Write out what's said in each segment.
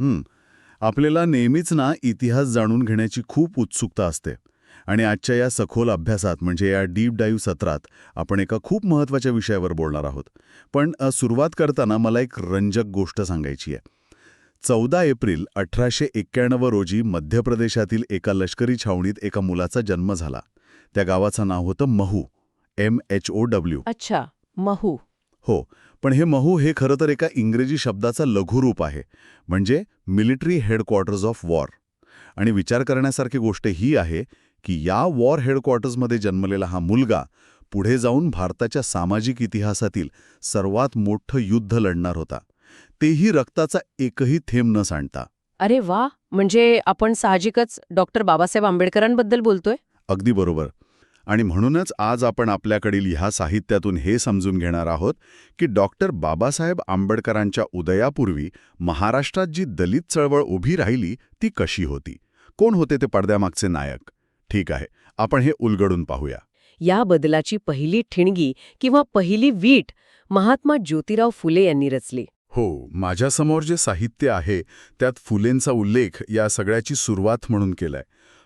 हं. आपल्याला नेहमीच ना इतिहास जाणून घेण्याची खूप उत्सुकता असते. आणि आजच्या या सखोल अभ्यासात म्हणजे या डीप डाईव्ह सत्रात आपण एका खूप महत्त्वाच्या विषयावर बोलणार आहोत. पण सुरुवात करताना मला एक रंजक गोष्ट सांगायची आहे. 14 एप्रिल 1891 रोजी मध्य प्रदेशातील एका लष्करी छावणीत एका मुलाचा जन्म झाला. त्या गावाचं नाव होतं महू. MHOW. अच्छा. महू. हो. पण हे महू हे खरं तर एका इंग्रजी शब्दाचा लघुरूप आहे. म्हणजे मिलिटरी हेडक्वार्टर्स ऑफ वॉर. आणि विचार करण्यासारखी गोष्ट ही आहे की या वॉर हेडक्वार्टर्समध्ये जन्मलेला हा मुलगा पुढे जाऊन भारताच्या सामाजिक इतिहासातील सर्वात मोठं युद्ध लढणार होता. तेही रक्ताचा एकही थेंब न सांडता. अरे वा, म्हणजे आपण साहजिकच डॉक्टर बाबासाहेब आंबेडकरांबद्दल बोलतोय. अगदी बरोबर. आणि म्हणूनच आज आपण आपल्याकडील ह्या साहित्यातून हे समजून घेणार आहोत की डॉक्टर बाबासाहेब आंबेडकरांच्या उदयापूर्वी महाराष्ट्रात जी दलित चळवळ उभी राहिली ती कशी होती. कोण होते ते पडद्यामागचे नायक. ठीक आहे, आपण हे उलगडून पाहूया. या बदलाची पहिली ठिणगी किंवा पहिली वीट महात्मा ज्योतिराव फुले यांनी रचली. हो, माझ्यासमोर जे साहित्य आहे त्यात फुलेंचा उल्लेख या सगळ्याची सुरुवात म्हणून केलाय.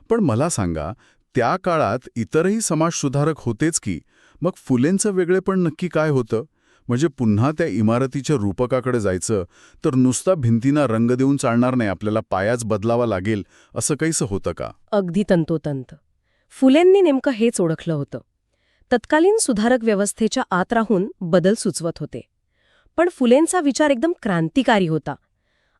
पण मला सांगा, त्या काळात इतरही समाजसुधारक होतेच की, मग फुलेंचं वेगळेपण नक्की काय होतं. म्हणजे पुन्हा त्या इमारतीच्या रूपकाकडे जायचं तर नुसता भिंतींना रंग देऊन चालणार नाही, आपल्याला पायाच बदलावा लागेल, असं काहीसं होतं का? अगदी तंतोतंत. फुलेंनी नेमकं हेच ओळखलं होतं. तत्कालीन सुधारक व्यवस्थेच्या आत राहून बदल सुचवत होते. पण फुलेंचा विचार एकदम क्रांतिकारी होता.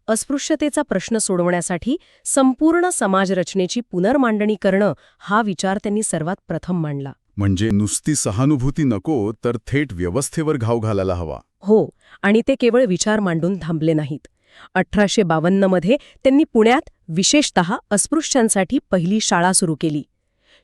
अस्पृश्यतेचा प्रश्न सोडवण्यासाठी संपूर्ण समाजरचनेची पुनर्मांडणी करणं हा विचार त्यांनी सर्वात प्रथम मांडला. म्हणजे नुसती सहानुभूती नको, तर थेट व्यवस्थेवर घाव घालायला हवा. हो, आणि ते केवळ विचार मांडून थांबले नाहीत. 1852 मध्ये त्यांनी पुण्यात विशेषतः अस्पृश्यांसाठी पहिली शाळा सुरू केली.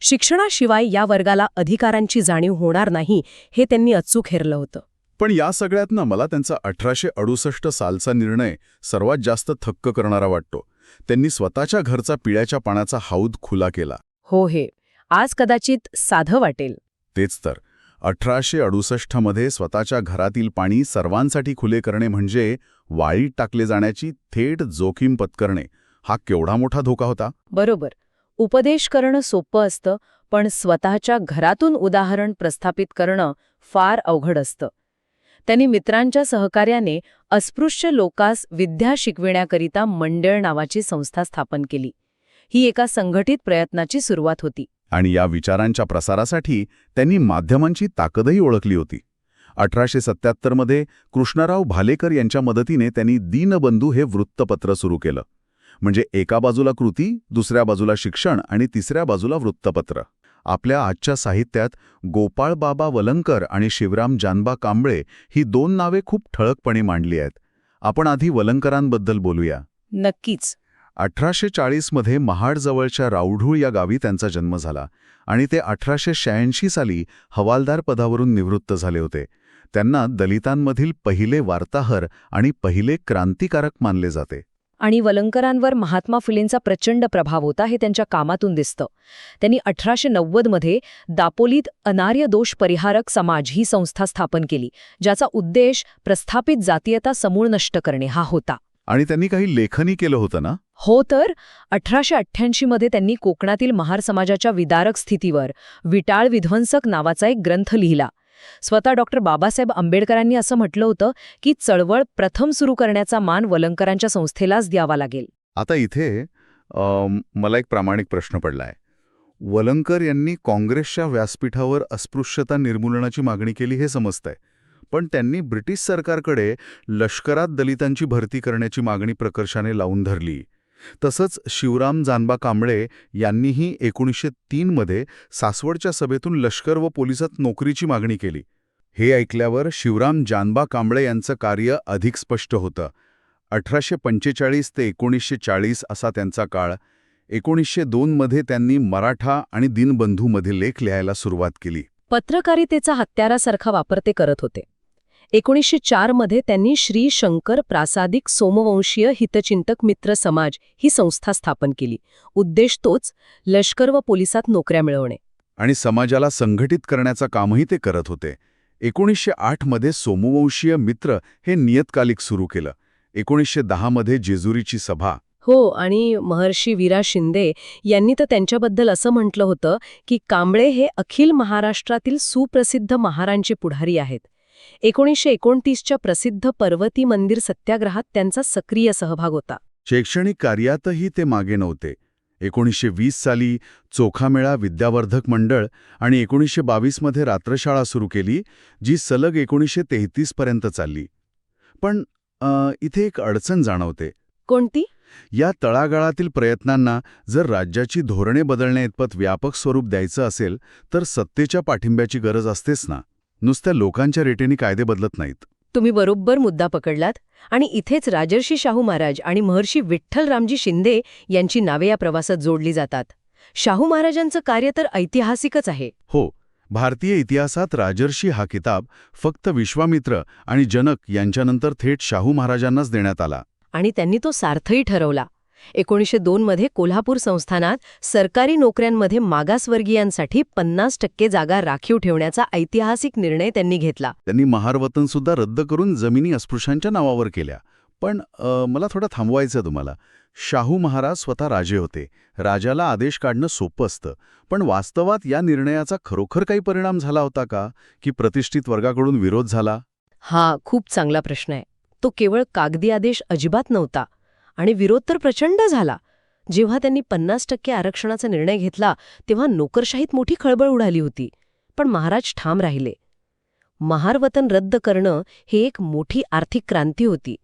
शिक्षणाशिवाय या वर्गाला अधिकारांची जाणीव होणार नाही हे त्यांनी अचूक हेरलं होतं. पण या सगळ्यात ना मला त्यांचा 1868 सालचा निर्णय सर्वात जास्त थक्क करणारा वाटतो. त्यांनी स्वतःच्या घरचा पिण्याच्या पाण्याचा हौद खुला केला. हो, हे आज कदाचित साधं वाटेल. तेच तर. 1868 मध्ये स्वतःच्या घरातील पाणी सर्वांसाठी खुले करणे म्हणजे वाळीत टाकले जाण्याची थेट जोखीम पत्करणे. हा केवढा मोठा धोका होता. बरोबर. उपदेश करणं सोपं असतं, पण स्वतःच्या घरातून उदाहरण प्रस्थापित करणं फार अवघड असतं. त्यांनी मित्रांच्या सहकार्याने अस्पृश्य लोकांस विद्या शिकविण्याकरिता मंडळ नावाची संस्था स्थापन केली. ही एका संघटित प्रयत्नाची सुरुवात होती. आणि या विचारांच्या प्रसारासाठी त्यांनी माध्यमांची ताकदही ओळखली होती. 1877 मध्ये कृष्णराव भालेकर यांच्या मदतीने त्यांनी दीनबंधू हे वृत्तपत्र सुरू केलं. म्हणजे एका बाजूला कृती, दुसऱ्या बाजूला शिक्षण आणि तिसऱ्या बाजूला वृत्तपत्र. आपल्या आजच्या साहित्यात गोपाळबाबा वलंकर आणि शिवराम जानबा कांबळे ही दोन नावे खूप ठळकपणे मांडली आहेत. आपण आधी वलंकरांबद्दल बोलूया. नक्कीच. 1840 मध्ये महाडजवळच्या राऊढूळ या गावी त्यांचा जन्म झाला आणि ते 1886 साली हवालदार पदावरून निवृत्त झाले होते. त्यांना दलितांमधील पहिले वार्ताहर आणि पहिले क्रांतिकारक मानले जाते. आणि वलंकरांवर महात्मा फुलेंचा प्रचंड प्रभाव होता हे त्यांच्या कामातून दिसतं. त्यांनी 1890 मध्ये दापोलीत अनार्य दोष परिहारक समाज ही संस्था स्थापन केली, ज्याचा उद्देश प्रस्थापित जातीयता समूळ नष्ट करणे हा होता. आणि त्यांनी काही लेखनही केलं होतं ना? हो तर. 1888 मध्ये त्यांनी कोकणातील महार समाजाच्या विदारक स्थितीवर विटाळ विध्वंसक नावाचा एक ग्रंथ लिहिला. स्वतः डॉक्टर बाबासाहेब आंबेडकरांनी असं म्हटलं होतं की चळवळ प्रथम सुरू करण्याचा मान वलंकरांच्या संस्थेलाच द्यावा लागेल. आता इथे मला एक प्रामाणिक प्रश्न पडलाय. वलंकर यांनी काँग्रेसच्या व्यासपीठावर अस्पृश्यता निर्मूलनाची मागणी केली हे समजतंय, पण त्यांनी ब्रिटिश सरकारकडे लष्करात दलितांची भरती करण्याची मागणी प्रकर्षाने लावून धरली. तसंच शिवराम जानबा कांबळे यांनीही 1903 मध्ये सासवडच्या सभेतून लष्कर व पोलिसात नोकरीची मागणी केली. हे ऐकल्यावर शिवराम जानबा कांबळे यांचं कार्य अधिक स्पष्ट होतं. 1845 ते 1940 असा त्यांचा काळ. 1902 मध्ये त्यांनी मराठा आणि दीनबंधूमध्ये लेख लिहायला सुरुवात केली. पत्रकारितेचा हत्यारासारखा वापर ते करत होते. 1904 मध्ये त्यांनी श्री शंकर प्रासादिक सोमवंशीय हितचिंतक मित्र समाज ही संस्था स्थापन केली. उद्देश तोच, लष्कर व पोलिसात नोकऱ्या मिळवणे. आणि समाजाला संघटित करण्याचं कामही ते करत होते. 1908 मध्ये सोमवंशीय मित्र हे नियतकालिक सुरू केलं. 1910 मध्ये जेजुरीची सभा. हो, आणि महर्षी वीरा शिंदे यांनी तर त्यांच्याबद्दल असं म्हटलं होतं की कांबळे हे अखिल महाराष्ट्रातील सुप्रसिद्ध महारांचे पुढारी आहेत. 1929च्या प्रसिद्ध पर्वती मंदिर सत्याग्रहात त्यांचा सक्रिय सहभाग होता. शैक्षणिक कार्यातही ते मागे नव्हते. 1920 साली चोखामेळा विद्यावर्धक मंडळ आणि 1922 मध्ये रात्रशाळा सुरू केली, जी सलग 1933 पर्यंत चालली. पण इथे एक अडचण जाणवते. कोणती? या तळागाळातील प्रयत्नांना जर राज्याची धोरणे बदलण्याइतपत व्यापक स्वरूप द्यायचं असेल तर सत्तेच्या पाठिंब्याची गरज असतेच ना. नुसत्या लोकांच्या रेटेने कायदे बदलत नाहीत. तुम्ही बरोबर मुद्दा पकडलात. आणि इथेच राजर्षी शाहू महाराज आणि महर्षी विठ्ठलरामजी शिंदे यांची नावे या प्रवासात जोडली जातात. शाहू महाराजांचं कार्य तर ऐतिहासिकच आहे. हो, भारतीय इतिहासात राजर्षी हा किताब फक्त विश्वामित्र आणि जनक यांच्यानंतर थेट शाहू महाराजांनाच देण्यात आला. आणि त्यांनी तो सार्थही ठरवला. 1902 मध्ये कोल्हापूर संस्थानात सरकारी नोकऱ्यांमध्ये मागासवर्गीयांसाठी 50% जागा राखीव ठेवण्याचा ऐतिहासिक निर्णय त्यांनी घेतला. त्यांनी महारवतनसुद्धा रद्द करून जमिनी अस्पृश्यांच्या नावावर केल्या. पण मला थोडं थांबवायचं तुम्हाला. शाहू महाराज स्वतः राजे होते. राजाला आदेश काढणं सोपं असतं. पण वास्तवात या निर्णयाचा खरोखर काही परिणाम झाला होता का, की प्रतिष्ठित वर्गाकडून विरोध झाला? हा खूप चांगला प्रश्न आहे. तो केवळ कागदी आदेश अजिबात नव्हता. आणि विरोध तर प्रचंड झाला. जेव्हा त्यांनी 50% आरक्षणाचा निर्णय घेतला तेव्हा नोकरशाहीत मोठी खळबळ उडाली होती. पण महाराज ठाम राहिले. महारवतन रद्द करणं हे एक मोठी आर्थिक क्रांती होती,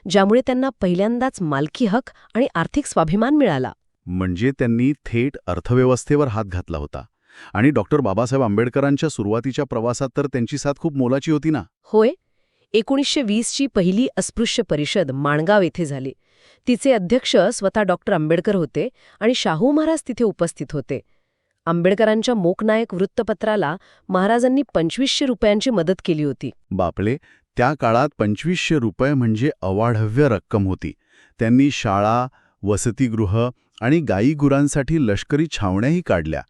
ज्यामुळे त्यांना पहिल्यांदाच मालकी हक आणि आर्थिक स्वाभिमान मिळाला. म्हणजे त्यांनी थेट अर्थव्यवस्थेवर हात घातला होता. आणि डॉक्टर बाबासाहेब आंबेडकरांच्या सुरुवातीच्या प्रवासात तर त्यांची साथ खूप मोलाची होती ना. होय. 1920ची पहिली अस्पृश्य परिषद माणगाव येथे झाली. तिचे अध्यक्ष स्वतः डॉक्टर आंबेडकर होते आणि शाहू महाराज तिथे उपस्थित होते. आंबेडकरांच्या मोकनायक वृत्तपत्राला महाराजांनी 2500 रुपयांची मदत केली होती. बापले, त्या काळात 2500 रुपये म्हणजे अवाढव्य रक्कम होती. त्यांनी शाळा, वसतिगृह आणि गायीगुरांसाठी लष्करी छावण्याही काढल्या.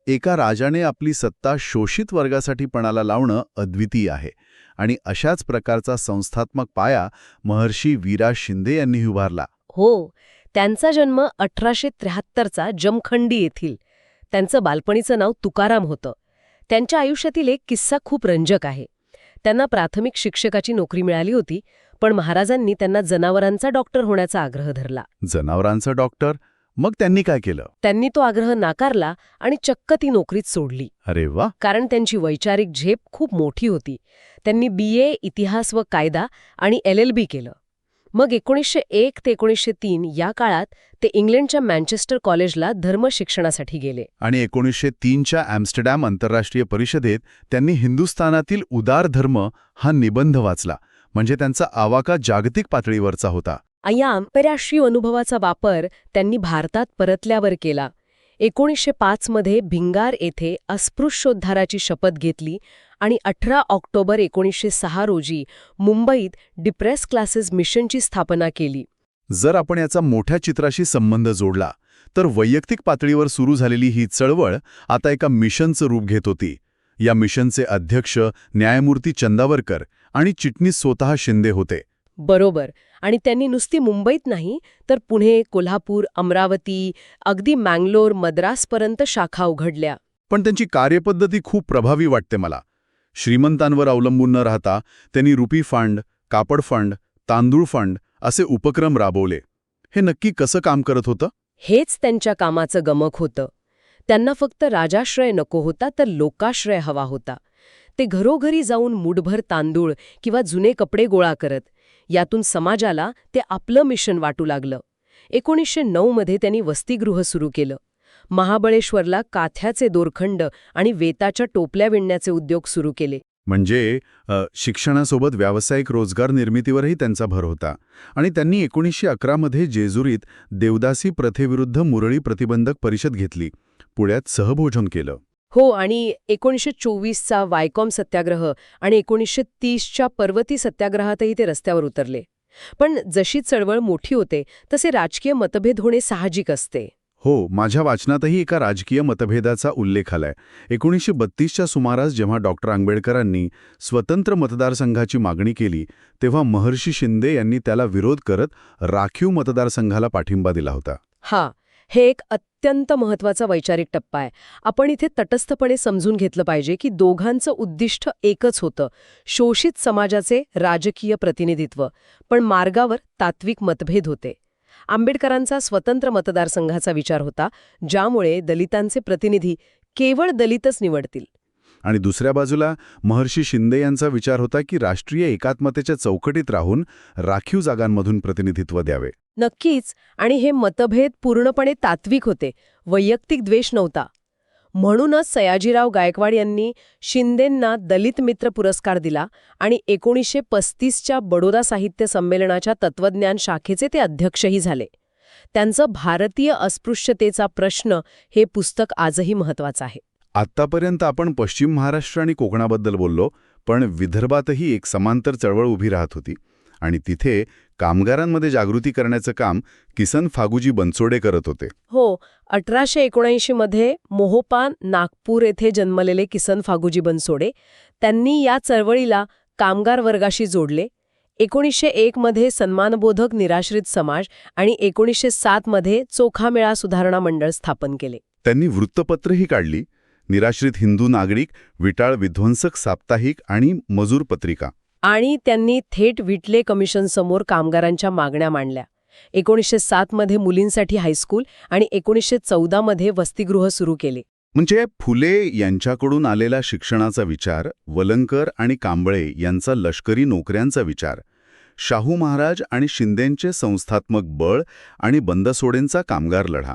एका राजाने आपली सत्ता शोषित वर्गासाठी पणाला लावणं अद्वितीय आहे. आणि अशाच प्रकारचा संस्थात्मक पाया महर्षी वीरा शिंदे यांनी उभारला. हो, त्यांचा जन्म 1873चा जमखंडी येथील. त्यांचं बालपणीचं नाव तुकाराम होतं. त्यांच्या आयुष्यातील एक किस्सा खूप रंजक आहे. त्यांना प्राथमिक शिक्षकाची नोकरी मिळाली होती, पण महाराजांनी त्यांना जनावरांचा डॉक्टर होण्याचा आग्रह धरला. जनावरांचा डॉक्टर? मग त्यांनी काय केलं? त्यांनी तो आग्रह नाकारला आणि चक्क ती नोकरीच सोडली. अरे वा! कारण त्यांची वैचारिक झेप खूप मोठी होती. त्यांनी BA इतिहास व कायदा आणि LLB केलं. मग 1901 ते 1903 या काळात ते इंग्लंडच्या मँचेस्टर कॉलेजला धर्म शिक्षणासाठी गेले. आणि 1903च्या ॲम्स्टरडॅम आंतरराष्ट्रीय परिषदेत त्यांनी हिंदुस्थानातील उदार धर्म हा निबंध वाचला. म्हणजे त्यांचा आवाका जागतिक पातळीवरचा होता. या आंतरराष्ट्रीय अनुभवाचा वापर त्यांनी भारतात परतल्यावर केला. 1905 मध्ये भिंगार येथे अस्पृश्योद्धाराची शपथ घेतली आणि 18 ऑक्टोबर 1906 रोजी मुंबईत डिप्रेस क्लासेस मिशनची स्थापना केली. जर आपण याचा मोठ्या चित्राशी संबंध जोडला तर वैयक्तिक पातळीवर सुरू झालेली ही चळवळ आता एका मिशनचं रूप घेत होती. या मिशनचे अध्यक्ष न्यायमूर्ती चंदावरकर आणि चिटणीस स्वतः शिंदे होते. बरोबर. आणि त्यांनी नुसती मुंबईत नाही तर पुणे, कोल्हापूर, अमरावती, अगदी मँगलोर, मद्रासपर्यंत शाखा उघडल्या. पण त्यांची कार्यपद्धती खूप प्रभावी वाटते मला. श्रीमंतांवर अवलंबून न राहता त्यांनी रुपी फंड, कापड फंड, तांदूळ फंड असे उपक्रम राबवले. हे नक्की कसं काम करत होतं? हेच त्यांच्या कामाचं गमक होतं. त्यांना फक्त राजाश्रय नको होता तर लोकाश्रय हवा होता. ते घरोघरी जाऊन मुठभर तांदूळ किंवा जुने कपडे गोळा करत. यातून समाजाला ते आपलं मिशन वाटू लागलं. 1909 मध्ये त्यांनी वसतिगृह सुरू केलं. महाबळेश्वरला काथ्याचे दोरखंड आणि वेताच्या टोपल्या विणण्याचे उद्योग सुरू केले. म्हणजे शिक्षणासोबत व्यावसायिक रोजगार निर्मितीवरही त्यांचा भर होता. आणि त्यांनी 1911 मध्ये जेजुरीत देवदासी प्रथेविरुद्ध मुरळी प्रतिबंधक परिषद घेतली. पुण्यात सहभोजन केलं. हो, आणि 1924चा वायकॉम सत्याग्रह आणि 1930च्या पर्वती सत्याग्रहातही ते रस्त्यावर उतरले. पण जशी चळवळ मोठी होते तसे राजकीय मतभेद होणे साहजिक असते. हो, माझ्या वाचनातही एका राजकीय मतभेदाचा उल्लेख आलाय. 1932च्या सुमारास जेव्हा डॉक्टर आंबेडकरांनी स्वतंत्र मतदारसंघाची मागणी केली, तेव्हा महर्षी शिंदे यांनी त्याला विरोध करत राखीव मतदारसंघाला पाठिंबा दिला होता. हा, हे एक अत्यंत महत्वाचा वैचारिक टप्पा आहे. आपण इथे तटस्थपणे समजून घेतलं पाहिजे की दोघांचं उद्दिष्ट एकच होतं, शोषित समाजाचे राजकीय प्रतिनिधित्व. पण मार्गावर तात्विक मतभेद होते. आंबेडकरांचा स्वतंत्र मतदारसंघाचा विचार होता, ज्यामुळे दलितांचे प्रतिनिधी केवळ दलितच निवडतील. आणि दुसऱ्या बाजूला महर्षी शिंदे यांचा विचार होता की राष्ट्रीय एकात्मतेच्या चौकटीत राहून राखीव जागांमधून प्रतिनिधित्व द्यावे. नक्कीच, आणि हे मतभेद पूर्णपणे तात्विक होते, वैयक्तिक द्वेष नव्हता. म्हणूनच सयाजीराव गायकवाड यांनी शिंदेंना दलित मित्र पुरस्कार दिला आणि 1935च्या बडोदा साहित्य संमेलनाच्या तत्वज्ञान शाखेचे ते अध्यक्षही झाले. त्यांचं भारतीय अस्पृश्यतेचा प्रश्न हे पुस्तक आजही महत्वाचं आहे. आत्तापर्यंत आपण पश्चिम महाराष्ट्र आणि कोकणाबद्दल बोललो, पण विदर्भातही एक समांतर चळवळ उभी राहत होती आणि तिथे कामगारांमध्ये जागृती करण्याचं काम किसन फागूजी बनसोडे करत होते. हो, 1879 मध्ये मोहोपान नागपूर येथे जन्मलेले किसन फागूजी बनसोडे, त्यांनी या चळवळीला कामगार वर्गाशी जोडले. 1901 मध्ये सन्मानबोधक निराश्रित समाज आणि 1907 मध्ये चोखामेळा सुधारणा मंडळ स्थापन केले. त्यांनी वृत्तपत्रही काढली, निराश्रित हिंदू नागरिक, विटाळ विध्वंसक साप्ताहिक आणि मजूर पत्रिका. आणि त्यांनी थेट विटले कमिशनसमोर कामगारांच्या मागण्या मांडल्या. 1907 मध्ये मुलींसाठी हायस्कूल आणि 1914 मध्ये वसतिगृह सुरू केले. म्हणजे फुले यांच्याकडून आलेला शिक्षणाचा विचार, वलंकर आणि कांबळे यांचा लष्करी नोकऱ्यांचा विचार, शाहू महाराज आणि शिंदेंचे संस्थात्मक बळ आणि बंदसोडेंचा कामगार लढा,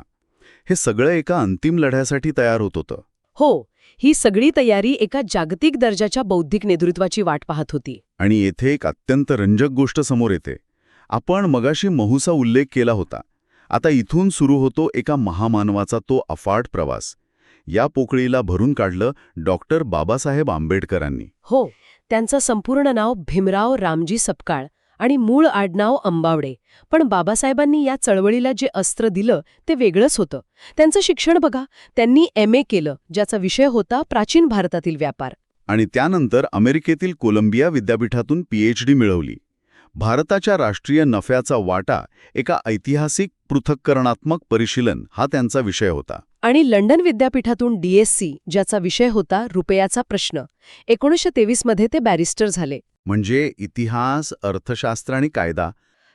हे सगळं एका अंतिम लढ्यासाठी तयार होत होतं. हो, ही सगळी तयारी एका जागतिक दर्जाच्या बौद्धिक नेतृत्वाची वाट पाहत होती. आणि येथे एक अत्यंत रंजक गोष्ट समोर येते. आपण मगाशी महूचा उल्लेख केला होता. आता इथून सुरू होतो एका महामानवाचा तो अफाट प्रवास. या पोकळीला भरून काढलं डॉक्टर बाबासाहेब आंबेडकरांनी. हो, त्यांचं संपूर्ण नाव भीमराव रामजी सपकाळ आणि मूळ आडनाव अंबावडे. पण बाबासाहेबांनी या चळवळीला जे अस्त्र दिलं ते वेगळंच होतं. त्यांचं शिक्षण बघा, त्यांनी MA केलं, ज्याचा विषय होता प्राचीन भारतातील व्यापार. आणि त्यानंतर अमेरिकेतील कोलंबिया विद्यापीठातून PhD मिळवली. भारताच्या राष्ट्रीय नफ्याचा वाटा एका ऐतिहासिक पृथक्करणात्मक परिशीलन हा त्यांचा विषय होता. आणि लंडन विद्यापीठातून DSc, ज्याचा विषय होता रुपयाचा प्रश्न. 1923 मध्ये ते बॅरिस्टर झाले. म्हणजे इतिहास, अर्थशास्त्र आणि कायदा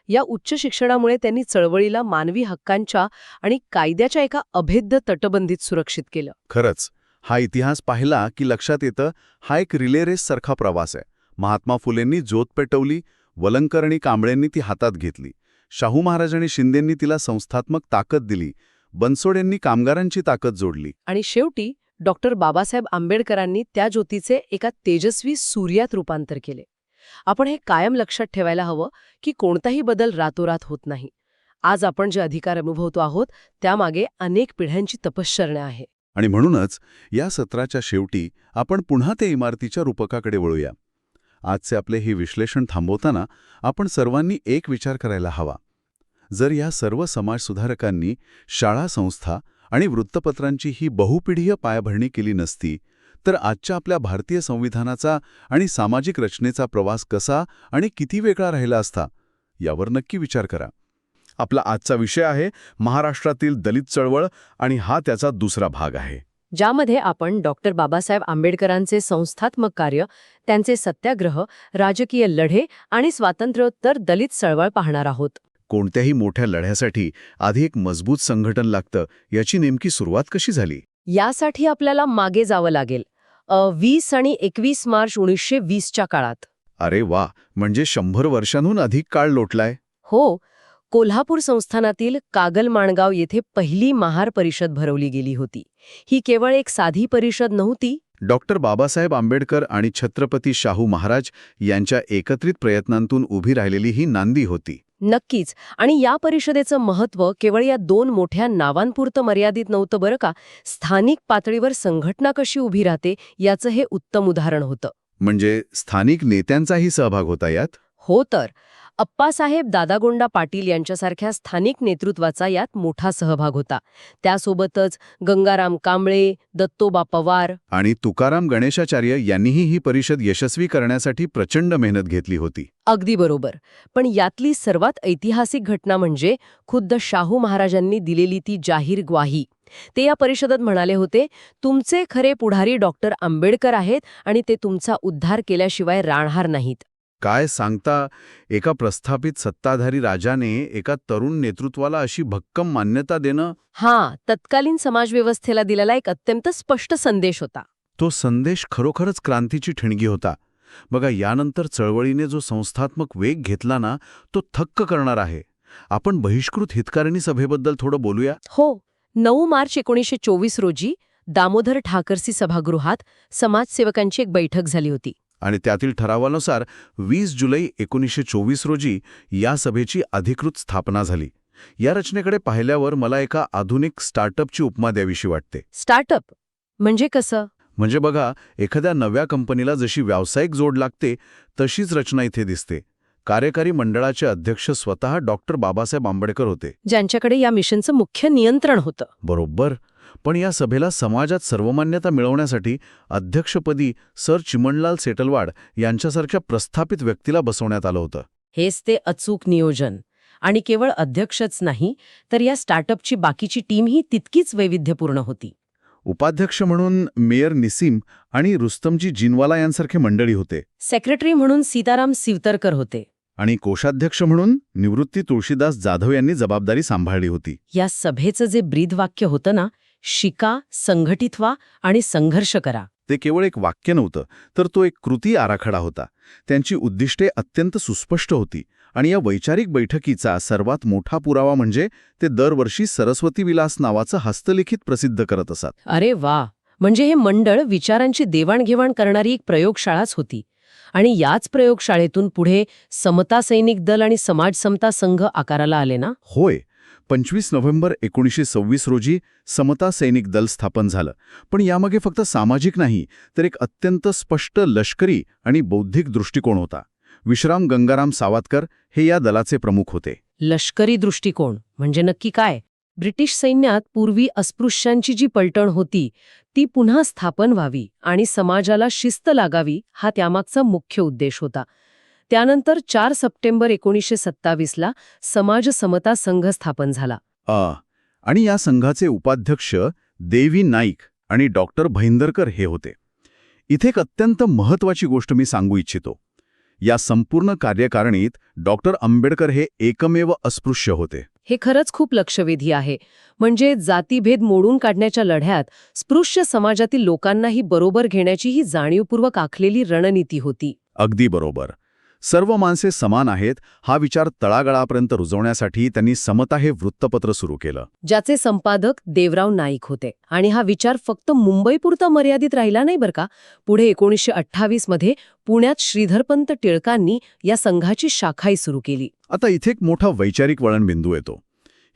या उच्च शिक्षणामुळे त्यांनी चळवळीला मानवी हक्कांच्या आणि कायद्याच्या एका अभेद्य तटबंदीत सुरक्षित केलं. खरंच, हा इतिहास पाहिला की लक्षात येतं, हा एक रिले रेस सारखा प्रवास आहे. महात्मा फुलेंनी ज्योत पेटवली, वलंकर आणि कांबळेंनी ती हातात घेतली, शाहू महाराज आणि शिंदेंनी तिला संस्थात्मक ताकद दिली, बनसोडेंनी कामगारांची ताकद जोडली. आणि शेवटी डॉक्टर बाबासाहेब आंबेडकरांनी त्या ज्योतीचे एका तेजस्वी सूर्यात रूपांतर केले. आपण हे कायम लक्षात ठेवायला हवं की कोणताही बदल रातोरात होत नाही. आज आपण जे अधिकार अनुभवतो आहोत त्यामागे अनेक पिढ्यांची तपश्चर्या आहे. आणि म्हणूनच या सत्राच्या शेवटी आपण पुन्हा त्या इमारतीच्या रूपकाकडे वळूया. आजचे आपले हे विश्लेषण थांबवताना आपण सर्वांनी एक विचार करायला हवा. जर या सर्व समाजसुधारकांनी शाळा, संस्था आणि वृत्तपत्रांची ही बहुपिढीय पायाभरणी केली नसती, तर आजच्या आपल्या भारतीय संविधानाचा आणि सामाजिक रचनेचा प्रवास कसा आणि किती वेगळा राहिला असता, यावर नक्की विचार करा. आपला आजचा विषय आहे महाराष्ट्रातील दलित चळवळ आणि हा त्याचा दुसरा भाग आहे, ज्यामध्ये आपण डॉक्टर बाबासाहेब आंबेडकरांचे संस्थात्मक कार्य, त्यांचे सत्याग्रह, राजकीय लढे आणि स्वातंत्र्योत्तर दलित चळवळ पाहणार आहोत. कोणत्याही मोठ्या लढ्यासाठी आधी एक मजबूत संघटन लागतं, याची नेमकी सुरुवात कशी झाली? यासाठी आपल्याला मागे जावं लागेल 20 आणि 21 मार्च 1920च्या काळात. अरे वा, म्हणजे 100 वर्षांहून अधिक काळ लोटलाय. हो, कोल्हापूर संस्थानातील कागल-माणगाव येथे पहिली महार परिषद भरवली गेली होती. ही केवळ एक साधी परिषद नव्हती. डॉक्टर बाबासाहेब आंबेडकर आणि छत्रपती शाहू महाराज यांच्या एकत्रित प्रयत्नांतून उभी राहिलेली ही नांदी होती. नक्कीच. आणि या परिषदेचं महत्त्व केवळ या 2 मोठ्या नावांपुरतं मर्यादित नव्हतं बरं का. स्थानिक पातळीवर संघटना कशी उभी राहते याचं हे उत्तम उदाहरण होतं. म्हणजे स्थानिक नेत्यांचाही सहभाग होता यात? हो तर. अप्पासाहेब दादागोंडा पाटील यांच्यासारख्या स्थानिक नेतृत्वाचा यात मोठा सहभाग होता. त्यासोबतच गंगाराम कांबळे, दत्तोबा पवार आणि तुकाराम गणेशाचार्य यांनीही ही परिषद यशस्वी करण्यासाठी प्रचंड मेहनत घेतली होती. अगदी बरोबर. पण यातली सर्वात ऐतिहासिक घटना म्हणजे खुद्द शाहू महाराजांनी दिलेली ती जाहीर ग्वाही. ते या परिषदेत म्हणाले होते, तुमचे खरे पुढारी डॉक्टर आंबेडकर आहेत आणि ते तुमचा उद्धार केल्याशिवाय राहणार नाहीत. काय सांगता, एका प्रस्थापित सत्ताधारी राजाने एका तरुण नेतृत्वाला अशी भक्कम मान्यता देणं, तत्कालीन समाजव्यवस्थेला दिलेला एक अत्यंत स्पष्ट संदेश होता. तो संदेश खरोखरच क्रांतीची ठिणगी होता. बघा, यानंतर चळवळीने जो संस्थात्मक वेग घेतला ना, तो थक्क करणार आहे. आपण बहिष्कृत हितकारिणी सभेबद्दल थोडं बोलूया. हो, 9 मार्च 1924 रोजी दामोदर ठाकरसी सभागृहात समाजसेवकांची एक बैठक झाली होती. आणि त्यातील ठरावानुसार 20 जुलै 1924 रोजी या सभेची अधिकृत स्थापना झाली. या रचनेकडे पाहिल्यावर मला एका आधुनिक स्टार्टअपची उपमा द्यावीशी वाटते. स्टार्टअप म्हणजे कसं? म्हणजे बघा, एखाद्या नव्या कंपनीला जशी व्यावसायिक जोड लागते तशीच रचना इथे दिसते. कार्यकारी मंडळाचे अध्यक्ष स्वतः डॉक्टर बाबासाहेब आंबेडकर होते, ज्यांच्याकडे या मिशनचं मुख्य नियंत्रण होतं. बरोबर. पण या सभेला समाजात सर्वमान्यता मिळवण्यासाठी अध्यक्षपदी सर चिमणलाल सेटलवाड यांच्यासारख्या प्रस्थापित व्यक्तीला बसवण्यात आलं होतं. हेच ते अचूक नियोजन. आणि केवळ अध्यक्षच नाही, तर या स्टार्टअपची बाकीची टीमही तितकीच वैविध्यपूर्ण होती. उपाध्यक्ष म्हणून मेयर निसीम आणि रुस्तमजी जिनवाला यांसारखे मंडळी होते. सेक्रेटरी म्हणून सीताराम सिवतरकर होते. आणि कोषाध्यक्ष म्हणून निवृत्ती तुळशीदास जाधव यांनी जबाबदारी सांभाळली होती. या सभेचं जे ब्रीदवाक्य होतं ना, शिका, संघटित व्हा आणि संघर्ष करा, ते केवळ एक वाक्य नव्हतं, तर तो एक कृती आराखडा होता. त्यांची उद्दिष्टे अत्यंत सुस्पष्ट होती. आणि या वैचारिक बैठकीचा सर्वात मोठा पुरावा म्हणजे ते दरवर्षी सरस्वती विलास नावाचं हस्तलिखित प्रसिद्ध करत असत. अरे वा, म्हणजे हे मंडळ विचारांची देवाणघेवाण करणारी एक प्रयोगशाळाच होती. आणि याच प्रयोगशाळेतून पुढे समता सैनिक दल आणि समाज समता संघ आकाराला आले ना? होय. 25 नोव्हेंबर 1926 रोजी समता सैनिक दल स्थापन झालं. पण यामागे फक्त सामाजिक नाही, तर एक अत्यंत स्पष्ट लष्करी आणि बौद्धिक दृष्टिकोन होता. विश्राम गंगाराम सावतकर हे या दलाचे प्रमुख होते. लष्करी दृष्टिकोन म्हणजे नक्की काय? ब्रिटिश सैन्यात पूर्वी अस्पृश्यांची जी पलटण होती ती पुन्हा स्थापन व्हावी आणि समाजाला शिस्त लागावी, हा त्यामागचा मुख्य उद्देश होता. त्यानंतर 4 सप्टेंबर 1927ला समाज समता संघ स्थापन झाला. आणि या संघाचे उपाध्यक्ष देवी नाईक आणि डॉक्टर भैंदरकर हे होते. इथे एक अत्यंत महत्वाची गोष्ट मी सांगू इच्छितो. या संपूर्ण कार्यकारिणीत डॉक्टर आंबेडकर हे एकमेव अस्पृश्य होते. हे खरंच खूप लक्षवेधी आहे. म्हणजे जातीभेद मोडून काढण्याच्या लढ्यात स्पृश्य समाजातील लोकांनाही बरोबर घेण्याची ही जाणीवपूर्वक आखलेली रणनीती होती. अगदी बरोबर. सर्व माणसे समान आहेत हा विचार तळागाळापर्यंत रुजवण्यासाठी त्यांनी समता हे वृत्तपत्र सुरू केलं, ज्याचे संपादक देवराव नाईक होते. आणि हा विचार फक्त मुंबईपुरता मर्यादित राहिला नाही बरं का. पुढे 1928 मध्ये पुण्यात श्रीधरपंत टिळकांनी या संघाची शाखाही सुरू केली. आता इथे एक मोठा वैचारिक वळणबिंदू येतो.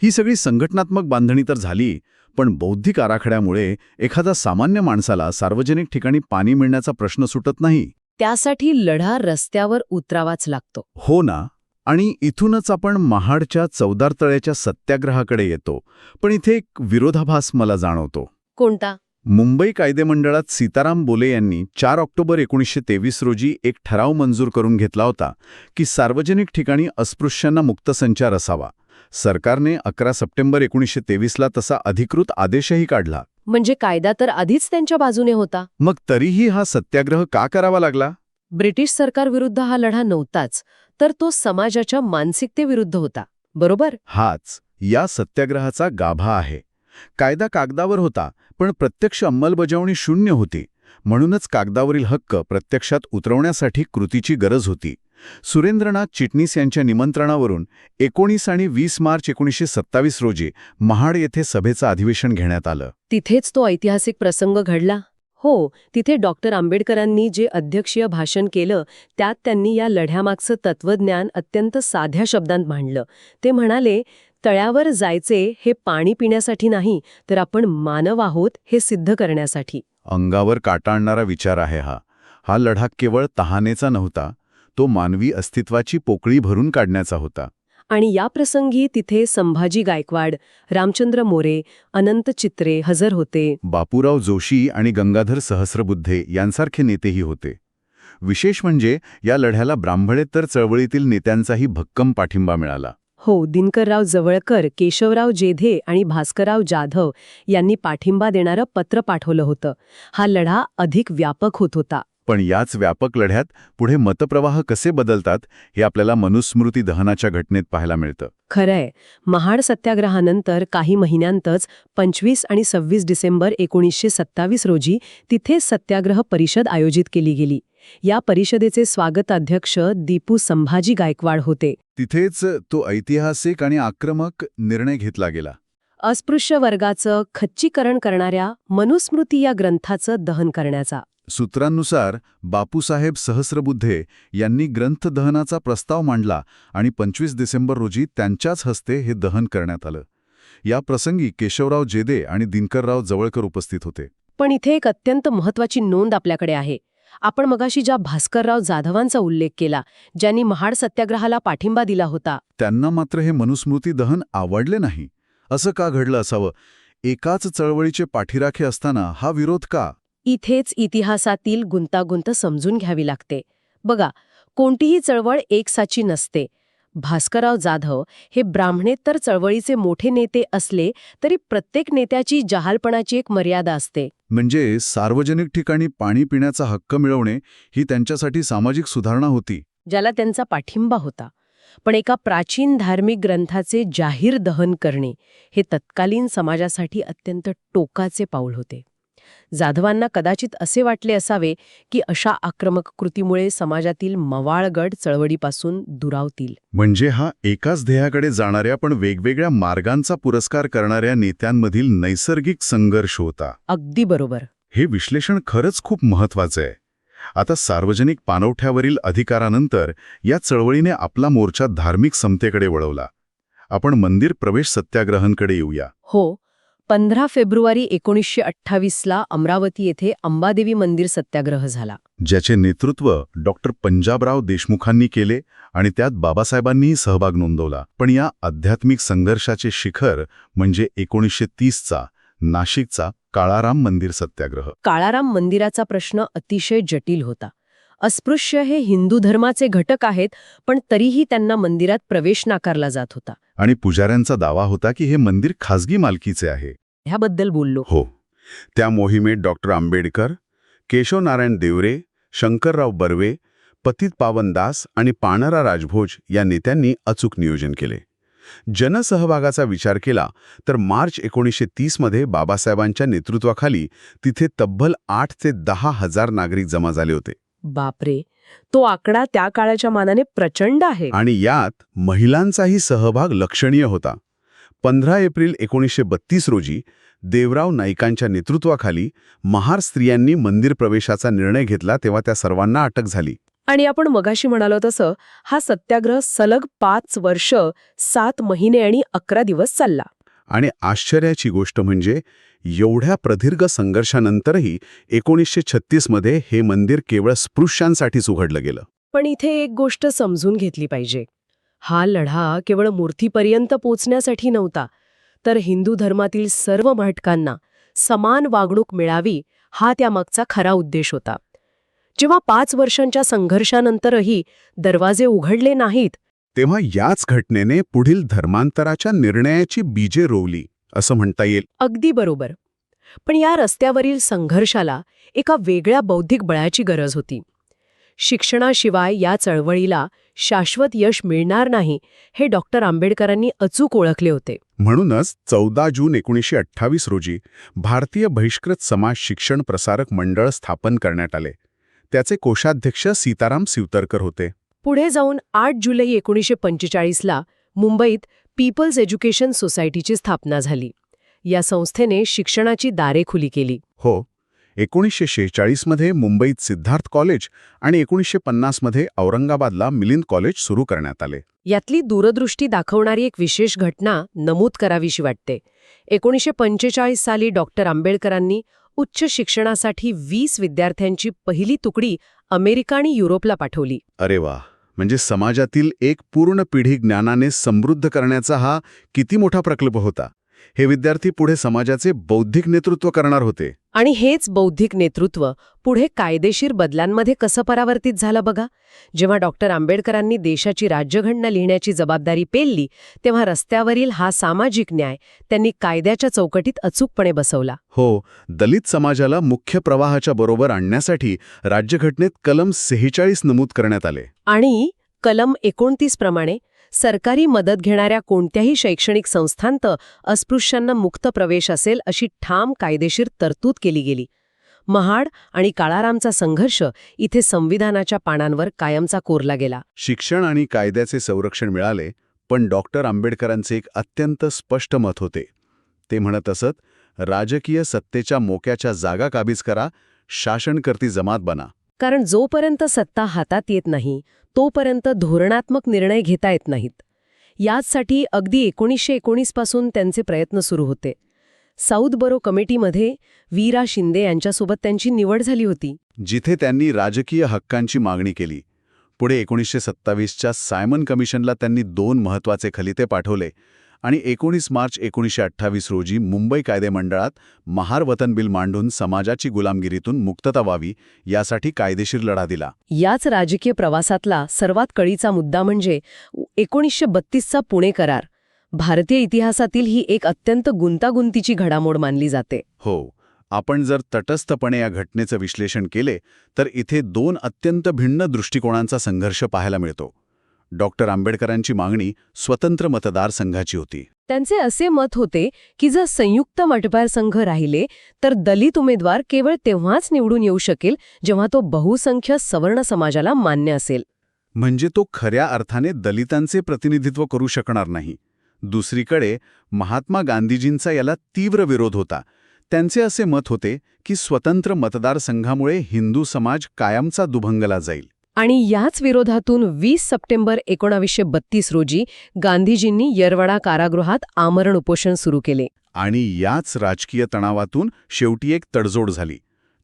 ही सगळी संघटनात्मक बांधणी तर झाली, पण बौद्धिक आराखड्यामुळे एखादा सामान्य माणसाला सार्वजनिक ठिकाणी पाणी मिळण्याचा प्रश्न सुटत नाही. त्यासाठी लढा रस्त्यावर उतरावाच लागतो. हो ना. आणि इथूनच आपण महाडच्या चौदार तळ्याच्या सत्याग्रहाकडे येतो. पण इथे एक विरोधाभास मला जाणवतो. कोणता? मुंबई कायदेमंडळात सीताराम बोले यांनी 4 ऑक्टोबर 1923 रोजी एक ठराव मंजूर करून घेतला होता की सार्वजनिक ठिकाणी अस्पृश्यांना मुक्त संचार असावा. सरकारने 11 सप्टेंबर 1923ला तसा अधिकृत आदेशही काढला. म्हणजे कायदा तर आधीच त्यांच्या बाजूने होता. मग तरीही हा सत्याग्रह का करावा लागला? ब्रिटिश सरकारविरुद्ध हा लढा नव्हताच, तर तो समाजाच्या मानसिकतेविरुद्ध होता. बरोबर? हाच या सत्याग्रहाचा गाभा आहे. कायदा कागदावर होता, पण प्रत्यक्ष अंमलबजावणी शून्य होती. म्हणूनच कागदावरील हक्क प्रत्यक्षात उतरवण्यासाठी कृतीची गरज होती. सुरेंद्रनाथ चिटणीस यांच्या निमंत्रणावरून 19 आणि 20 मार्च 1927 रोजी महाड येथे सभेचं अधिवेशन घेण्यात आलं. तिथेच तो ऐतिहासिक प्रसंग घडला. हो, तिथे डॉक्टर आंबेडकरांनी जे अध्यक्षीय भाषण केलं त्यात त्यांनी या लढ्यामागचं तत्वज्ञान अत्यंत साध्या शब्दांत मांडलं. ते म्हणाले, तळ्यावर जायचे हे पाणी पिण्यासाठी नाही, तर आपण मानव आहोत हे सिद्ध करण्यासाठी. अंगावर काटा आणणारा विचार आहे हा. हा लढा केवळ तहानेचा नव्हता, तो मानवी अस्तित्वाची पोकळी भरून काढण्याचा होता. आणि या प्रसंगी तिथे संभाजी गायकवाड, रामचंद्र मोरे, अनंत चित्रे हजर होते. बापूराव जोशी आणि गंगाधर सहस्रबुद्धे यांसारखे नेतेही होते. विशेष म्हणजे या लढ्याला ब्राह्मणेतर चळवळीतील नेत्यांचाही भक्कम पाठिंबा मिळाला. हो, दिनकरराव जवळकर, केशवराव जेधे आणि भास्करराव जाधव यांनी पाठिंबा देणारं पत्र पाठवलं होतं. हा लढा अधिक व्यापक होत होता. पण याच व्यापक लढ्यात पुढे मतप्रवाह कसे बदलतात हे आपल्याला मनुस्मृती दहनाच्या घटनेत पाहायला मिळतं. खरंय, महाड सत्याग्रहानंतर काही महिन्यांतच 25 आणि 26 डिसेंबर 1927 रोजी तिथे सत्याग्रह परिषद आयोजित केली गेली. या परिषदेचे स्वागताध्यक्ष दीपू संभाजी गायकवाड होते. तिथेच तो ऐतिहासिक आणि आक्रमक निर्णय घेतला गेला. अस्पृश्य वर्गाचं खच्चीकरण करणाऱ्या मनुस्मृती या ग्रंथाचं दहन करण्याचा. सूत्रांनुसार बापूसाहेब सहस्रबुद्धे यांनी ग्रंथ दहनाचा प्रस्ताव मांडला आणि 25 डिसेंबर रोजी त्यांच्याच हस्ते हे दहन करण्यात आलं. या प्रसंगी केशवराव जेधे आणि दिनकरराव जवळकर उपस्थित होते. पण इथे एक अत्यंत महत्वाची नोंद आपल्याकडे आहे. आपण मगाशी ज्या भास्करराव जाधवांचा उल्लेख केला, ज्यांनी महाड सत्याग्रहाला पाठिंबा दिला होता, त्यांना मात्र हे मनुस्मृती दहन आवडले नाही. असं का घडलं असावं? एकाच चळवळीचे पाठीराखे असताना हा विरोध का? इथेच इतिहासातील गुंतागुंत समजून घ्यावी लागते. बघा, कोणतीही चळवळ एकसाची नसते. भास्करराव जाधव हे ब्राह्मणेतर चळवळीचे मोठे नेते असले तरी प्रत्येक नेत्याची जहालपणाची एक मर्यादा असते. म्हणजे सार्वजनिक ठिकाणी पाणी पिण्याचा हक्क मिळवणे ही त्यांच्यासाठी सामाजिक सुधारणा होती, ज्याला त्यांचा पाठिंबा होता. पण एका प्राचीन धार्मिक ग्रंथाचे जाहीर दहन करणे हे तत्कालीन समाजासाठी अत्यंत टोकाचे पाऊल होते. जाधवांना कदाचित असे वाटले असावे की अशा आक्रमक कृतीमुळे समाजातील मवाळ गट चळवळीपासून दुरावतील. म्हणजे हा एकाच ध्येयाकडे जाणाऱ्या पण वेगवेगळ्या मार्गांचा पुरस्कार करणाऱ्या नेत्यांमधील नैसर्गिक संघर्ष होता. अगदी बरोबर. हे विश्लेषण खरंच खूप महत्वाचं आहे. आता सार्वजनिक पाणवठ्यावरील अधिकारानंतर या चळवळीने आपला मोर्चा धार्मिक समतेकडे वळवला. आपण मंदिर प्रवेश सत्याग्रहांकडे येऊया. हो, 15 फेब्रुवारी 1928ला अमरावती येथे अंबादेवी मंदिर सत्याग्रह झाला. ज्याचे नेतृत्व डॉक्टर पंजाबराव देशमुखांनी केले आणि त्यात बाबासाहेबांनीही सहभाग नोंदवला. पण या आध्यात्मिक संघर्षाचे शिखर म्हणजे 1930चा नाशिकचा काळाराम मंदिर सत्याग्रह. काळाराम मंदिराचा प्रश्न अतिशय जटिल होता. अस्पृश्य हे हिंदू धर्माचे घटक आहेत, पण तरीही त्यांना मंदिरात प्रवेश नाकारला जात होता. आणि पुजाऱ्यांचा दावा होता की हे मंदिर खासगी मालकीचे आहे. ह्याबद्दल बोललो. हो, त्या मोहिमेत डॉक्टर आंबेडकर, केशवनारायण देवरे, शंकरराव बर्वे, पतित पावन दास आणि पाणरा राजभोज या नेत्यांनी अचूक नियोजन केले. जनसहभागाचा विचार केला तर मार्च 1930 मध्ये बाबासाहेबांच्या नेतृत्वाखाली तिथे तब्बल 8 ते 10 हजार नागरिक जमा झाले होते. बापरे, तो आकडा त्या काळाच्या मानाने प्रचंड आहे. आणि यात महिलांचाही सहभाग लक्षणीय होता. 15 एप्रिल 1932 रोजी देवराव नाईकांच्या नेतृत्वाखाली महार स्त्रियांनी मंदिर प्रवेशाचा निर्णय घेतला तेव्हा त्या सर्वांना अटक झाली. आणि आपण मगाशी म्हणालो तसं हा सत्याग्रह सलग 5 वर्ष, 7 महिने आणि 11 दिवस चालला. आणि आश्चर्याची गोष्ट म्हणजे एवढ्या प्रदीर्घ संघर्षानंतरही 1936 मध्ये हे मंदिर केवळ स्पृश्यांसाठीच उघडलं गेलं. पण इथे एक गोष्ट समजून घेतली पाहिजे. हा लढा केवळ मूर्तीपर्यंत पोचण्यासाठी नव्हता, तर हिंदू धर्मातील सर्व महटकांना समान वागणूक मिळावी हा त्यामागचा खरा उद्देश होता. जेव्हा 5 वर्षांच्या संघर्षानंतरही दरवाजे उघडले नाहीत, तेव्हा याच घटनेने पुढील धर्मांतराच्या निर्णयाची बीजे रोवली असं म्हणता येईल. अगदी बरोबर. पण या रस्त्यावरील संघर्षाला एका वेगळ्या बौद्धिक बळाची गरज होती. शिक्षणाशिवाय या चळवळीला शाश्वत यश मिळणार नाही हे डॉक्टर आंबेडकरांनी अचूक ओळखले होते. म्हणूनच 14 जून 1928 रोजी भारतीय बहिष्कृत समाज शिक्षण प्रसारक मंडळ स्थापन करण्यात आले. त्याचे कोषाध्यक्ष सीताराम सिवतरकर होते. पुढे जाऊन 8 जुलै 1945ला मुंबईत पीपल्स एज्युकेशन सोसायटीची स्थापना झाली. या संस्थेने शिक्षणाची दारे खुली केली. हो, 1946 मध्ये मुंबईत सिद्धार्थ कॉलेज आणि 1950 मध्ये औरंगाबादला मिलिंद कॉलेज सुरू करण्यात आले. यातली दूरदृष्टी दाखवणारी एक विशेष घटना नमूद करावीशी वाटते. 1945 साली डॉक्टर आंबेडकरांनी उच्च शिक्षणासाठी 20 विद्यार्थ्यांची पहिली तुकडी अमेरिका आणि युरोपला पाठवली. अरे वा, म्हणजे समाजातील एक पूर्ण पिढी ज्ञानाने समृद्ध करण्याचा हा किती मोठा प्रकल्प होता. हे विद्यार्थी पुढे समाजाचे बौद्धिक नेतृत्व करणार होते. आणि हेच बौद्धिक नेतृत्व पुढे कायदेशीर बदलांमध्ये कसं परावर्तित झालं बघा. जेव्हा डॉक्टर आंबेडकरांनी देशाची राज्यघटना लिहिण्याची जबाबदारी पेलली, तेव्हा रस्त्यावरील हा सामाजिक न्याय त्यांनी कायद्याच्या चौकटीत अचूकपणे बसवला. हो, दलित समाजाला मुख्य प्रवाहाच्या बरोबर आणण्यासाठी राज्यघटनेत कलम 46 नमूद करण्यात आले. आणि कलम 29 प्रमाणे सरकारी मदत घेणाऱ्या कोणत्याही शैक्षणिक संस्थांत अस्पृश्यांना मुक्त प्रवेश असेल अशी ठाम कायदेशीर तरतूद केली गेली. महाड आणि काळारामचा संघर्ष इथे संविधानाच्या पानांवर कायमचा कोरला गेला. शिक्षण आणि कायद्याचे संरक्षण मिळाले, पण डॉक्टर आंबेडकरांचे एक अत्यंत स्पष्ट मत होते. ते म्हणत असत, राजकीय सत्तेच्या मोक्याच्या जागा काबीज करा, शासनकर्ती जमात बना. कारण जोपर्यंत सत्ता हातात येत नाही, तोपर्यंत धोरणात्मक निर्णय घेता येत नाहीत. याचसाठी अगदी 1919 पासून त्यांचे प्रयत्न सुरू होते. साऊथ बरो कमिटीमध्ये वीरा शिंदे यांच्यासोबत त्यांची निवड झाली होती, जिथे त्यांनी राजकीय हक्कांची मागणी केली. पुढे 1927च्या सायमन कमिशनला त्यांनी 2 महत्त्वाचे खलिते पाठवले आणि 19 मार्च 1928 रोजी मुंबई कायदेमंडळात महार वतन बिल मांडून समाजाची गुलामगिरीतून मुक्तता व्हावी यासाठी कायदेशीर लढा दिला. याच राजकीय प्रवासातला सर्वात कळीचा मुद्दा म्हणजे 1932चा पुणे करार. भारतीय इतिहासातील ही एक अत्यंत गुंतागुंतीची घडामोड मानली जाते. हो, आपण जर तटस्थपणे या घटनेचं विश्लेषण केले तर इथे 2 अत्यंत भिन्न दृष्टिकोनांचा संघर्ष पाहायला मिळतो. डॉक्टर आंबेडकरांची मागणी स्वतंत्र मतदारसंघाची होती. त्यांचे असे मत होते की जर संयुक्त मतदारसंघ राहिले तर दलित उमेदवार केवळ तेव्हाच निवडून येऊ शकेल जेव्हा तो बहुसंख्य सवर्ण समाजाला मान्य असेल. म्हणजे तो खऱ्या अर्थाने दलितांचे प्रतिनिधित्व करू शकणार नाही. दुसरीकडे महात्मा गांधीजींचा याला तीव्र विरोध होता. त्यांचे असे मत होते की स्वतंत्र मतदारसंघामुळे हिंदू समाज कायमचा दुभंगला जाईल. आणि याच विरोधातून 20 सप्टेंबर 1932 रोजी गांधीजींनी येरवडा कारागृहात आमरण उपोषण सुरू केले. आणि याच राजकीय तणावातून शेवटी एक तडजोड झाली.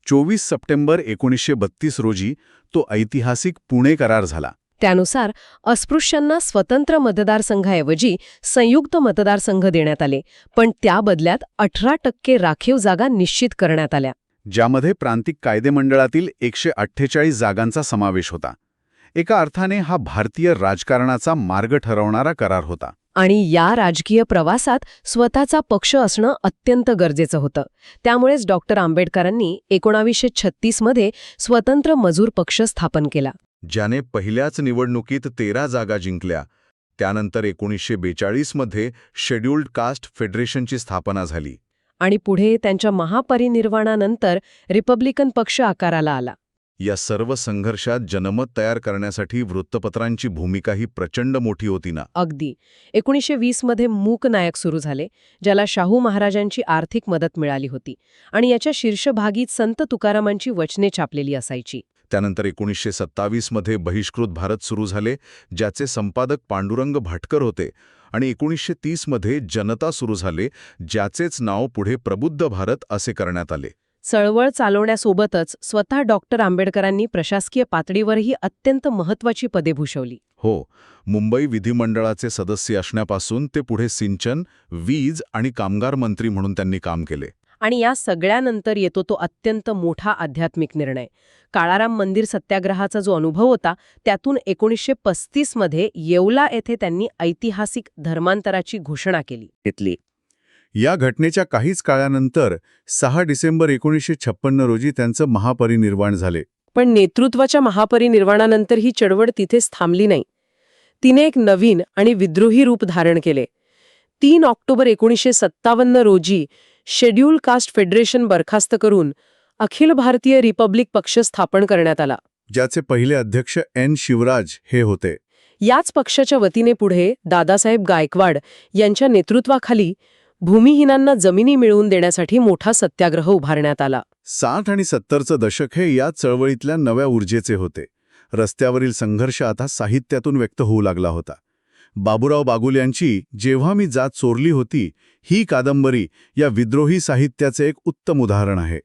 24 सप्टेंबर 1932 रोजी तो ऐतिहासिक पुणे करार झाला. त्यानुसार अस्पृश्यांना स्वतंत्र मतदारसंघाऐवजी संयुक्त मतदारसंघ देण्यात आले, पण त्या बदल्यात 18% राखीव जागा निश्चित करण्यात आल्या, ज्यामध्ये प्रांतिक कायदेमंडळातील 148 जागांचा समावेश होता. एका अर्थाने हा भारतीय राजकारणाचा मार्ग ठरवणारा करार होता. आणि या राजकीय प्रवासात स्वतःचा पक्ष असणं अत्यंत गरजेचं होतं. त्यामुळेच डॉक्टर आंबेडकरांनी 1936 मध्ये स्वतंत्र मजूर पक्ष स्थापन केला, ज्याने पहिल्याच निवडणुकीत 13 जागा जिंकल्या. त्यानंतर 1942 मध्ये शेड्यूल्ड कास्ट फेडरेशनची स्थापना झाली. आणि पुढे त्यांच्या महापरिनिर्वाणानंतर रिपब्लिकन पक्ष आकाराला आला. या सर्व संघर्षात जनमत तयार करण्यासाठी वृत्तपत्रांची भूमिकाही प्रचंड मोठी होती ना. अगदी 1920 मध्ये मूक नायक सुरू झाले, ज्याला शाहू महाराजांची आर्थिक मदत मिळाली होती आणि याच्या शीर्षभागी संत तुकारामांची वचने छापलेली असायची. त्यानंतर 1927 मध्ये बहिष्कृत भारत सुरू झाले, ज्याचे संपादक पांडुरंग भाटकर होते. आणि 1930 मध्ये जनता सुरू झाले, ज्याचेच नाव पुढे प्रबुद्ध भारत असे करण्यात आले. चळवळ चालवण्यासोबतच स्वतः डॉक्टर आंबेडकरांनी प्रशासकीय पातळीवरही अत्यंत महत्त्वाची पदे भूषवली. हो, मुंबई विधिमंडळाचे सदस्य असण्यापासून ते पुढे सिंचन, वीज आणि कामगार मंत्री म्हणून त्यांनी काम केले. आणि या सगळ्यानंतर येतो तो अत्यंत मोठा आध्यात्मिक निर्णय. काळाराम मंदिर सत्याग्रहाचा जो अनुभव होता, त्यातून 1935 मध्ये येवला येथे त्यांनी ऐतिहासिक धर्मांतराची घोषणा केली. या घटनेच्या काहीच काळानंतर 6 डिसेंबर 1956 रोजी त्यांचं महापरिनिर्वाण झाले. पण नेतृत्वाच्या महापरिनिर्वाणानंतर ही चळवळ तिथेच थांबली नाही. तिने एक नवीन आणि विद्रोही रूप धारण केले. 3 ऑक्टोबर 1957 रोजी शेड्यूल कास्ट फेडरेशन बरखास्त करून अखिल भारतीय रिपब्लिक पक्ष स्थापन करण्यात आला, ज्याचे पहिले अध्यक्ष N. शिवराज हे होते. याच पक्षाच्या वतीने पुढे दादासाहेब गायकवाड यांच्या नेतृत्वाखाली भूमिहीनांना जमिनी मिळवून देण्यासाठी मोठा सत्याग्रह उभारण्यात आला. 60 आणि 70चं दशक हे या चळवळीतल्या नव्या ऊर्जेचे होते. रस्त्यावरील संघर्ष आता साहित्यातून व्यक्त होऊ लागला होता. बाबूराव बागुल यांची जेव्हा मी जात चोरली होती ही कादंबरी या विद्रोही साहित्याचे एक उत्तम उदाहरण आहे.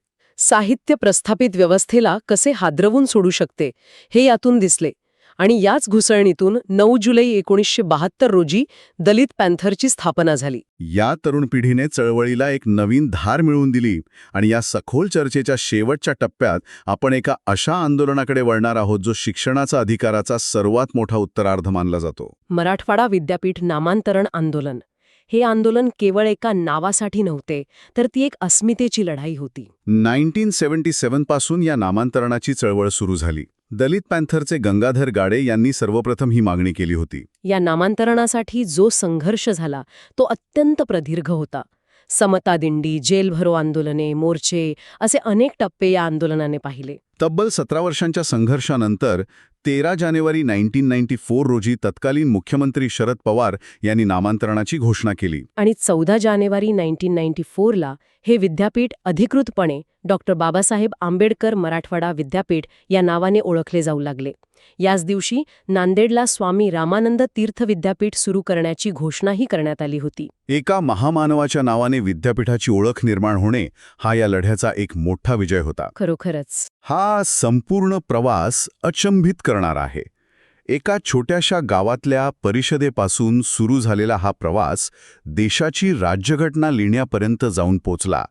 साहित्य प्रस्थापित व्यवस्थेला कसे हादरवून सोडू शकते हे यातून दिसले. आणि याच घुसळणीतून 9 जुलै 1972 रोजी दलित पॅन्थरची स्थापना झाली. या तरुण पिढीने चळवळीला एक नवीन धार मिळवून दिली आणि या सखोल चर्चेच्या शेवटच्या टप्प्यात आपण एका अशा आंदोलनाकडे वळणार आहोत जो शिक्षणाचा अधिकाराचा सर्वात मोठा उत्तरार्ध मानला जातो. मराठवाडा विद्यापीठ नामांतरण आंदोलन. हे आंदोलन केवळ एका नावासाठी नव्हते, तर ती एक अस्मितेची लढाई होती. 1977 पासून या नामांतरणाची चळवळ सुरू झाली. दलित पॅन्थरचे गंगाधर गाडे यांनी सर्वप्रथम ही मागणी केली होती. या नामांतरणासाठी जो संघर्ष झाला तो अत्यंत प्रदीर्घ होता. समता दिंडी, जेल भरो आंदोलने, मोर्चे असे अनेक टप्पे या आंदोलनाने पाहिले. तब्बल 17 वर्षांच्या संघर्षानंतर 13 जानेवारी 1994 रोजी तत्कालीन मुख्यमंत्री शरद पवार यांनी नामांतरणाची घोषणा केली. आणि 14 जानेवारी 1994ला हे विद्यापीठ अधिकृतपणे डॉक्टर बाबासाहेब आंबेडकर मराठवाडा विद्यापीठ या नावाने ओळखले जाऊ लागले. याच दिवशी नांदेडला स्वामी रामानंद तीर्थ विद्यापीठ सुरू करण्याची घोषणाही करण्यात आली होती. एका महामानवाच्या नावाने विद्यापीठाची ओळख निर्माण होणे हा या लढ्याचा एक मोठा विजय होता. खरोखरच हा संपूर्ण प्रवास अचंबित करणारा आहे. एका छोट्याशा गावातल्या परिषदेपासून सुरू झालेला हा प्रवास देशाची राज्यघटना लिहिण्यापर्यंत जाऊन पोचला.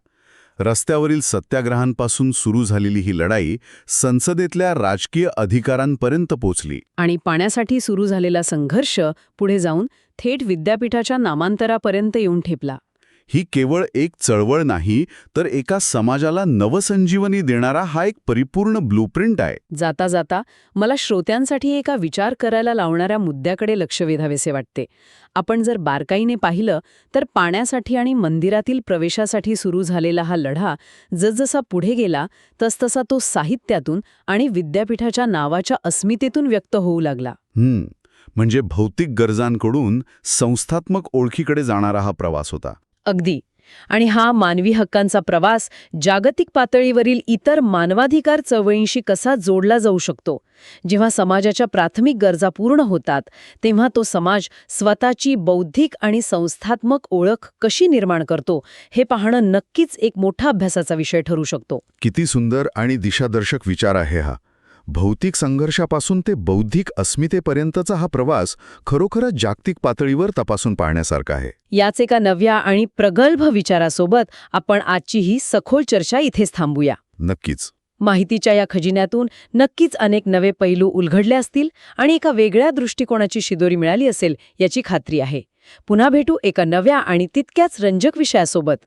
रस्त्यावरील सत्याग्रहांपासून सुरू झालेली ही लढाई संसदेतल्या राजकीय अधिकारांपर्यंत पोचली. आणि पाण्यासाठी सुरू झालेला संघर्ष पुढे जाऊन थेट विद्यापीठाच्या नामांतरापर्यंत येऊन ठेपला. ही केवळ एक चळवळ नाही, तर एका समाजाला नवसंजीवनी देणारा हा एक परिपूर्ण ब्लूप्रिंट आहे. जाता जाता मला श्रोत्यांसाठी एका विचार करायला लावणाऱ्या मुद्द्याकडे लक्ष वेधावेसे वाटते. आपण जर बारकाईने पाहिलं तर पाण्यासाठी आणि मंदिरातील प्रवेशासाठी सुरू झालेला हा लढा जसजसा पुढे गेला तसतसा तो साहित्यातून आणि विद्यापीठाच्या नावाच्या अस्मितेतून व्यक्त होऊ लागला. म्हणजे भौतिक गरजांकडून संस्थात्मक ओळखीकडे जाणारा हा प्रवास होता. अगदी. आणि हा मानवी हक्कांचा प्रवास जागतिक पातळीवरील इतर मानवाधिकार चळवळींशी कसा जोडला जाऊ शकतो. जेव्हा समाजाच्या प्राथमिक गरजा पूर्ण होतात तेव्हा तो समाज स्वतःची बौद्धिक आणि संस्थात्मक ओळख कशी निर्माण करतो हे पाहणं नक्कीच एक मोठा अभ्यासाचा विषय ठरू शकतो. किती सुंदर आणि दिशादर्शक विचार आहे हा. भौतिक संघर्षापासून ते बौद्धिक अस्मितेपर्यंतचा हा प्रवास खरोखरच जागतिक पातळीवर तपासून पाहण्यासारखा आहे. याच एका नव्या आणि प्रगल्भ विचारासोबत आपण आजची ही सखोल चर्चा इथेच थांबूया. नक्कीच. माहितीच्या या खजिन्यातून नक्कीच अनेक नवे पैलू उलगडले असतील आणि एका वेगळ्या दृष्टिकोनाची शिदोरी मिळाली असेल याची खात्री आहे. पुन्हा भेटू एका नव्या आणि तितक्याच रंजक विषयासोबत.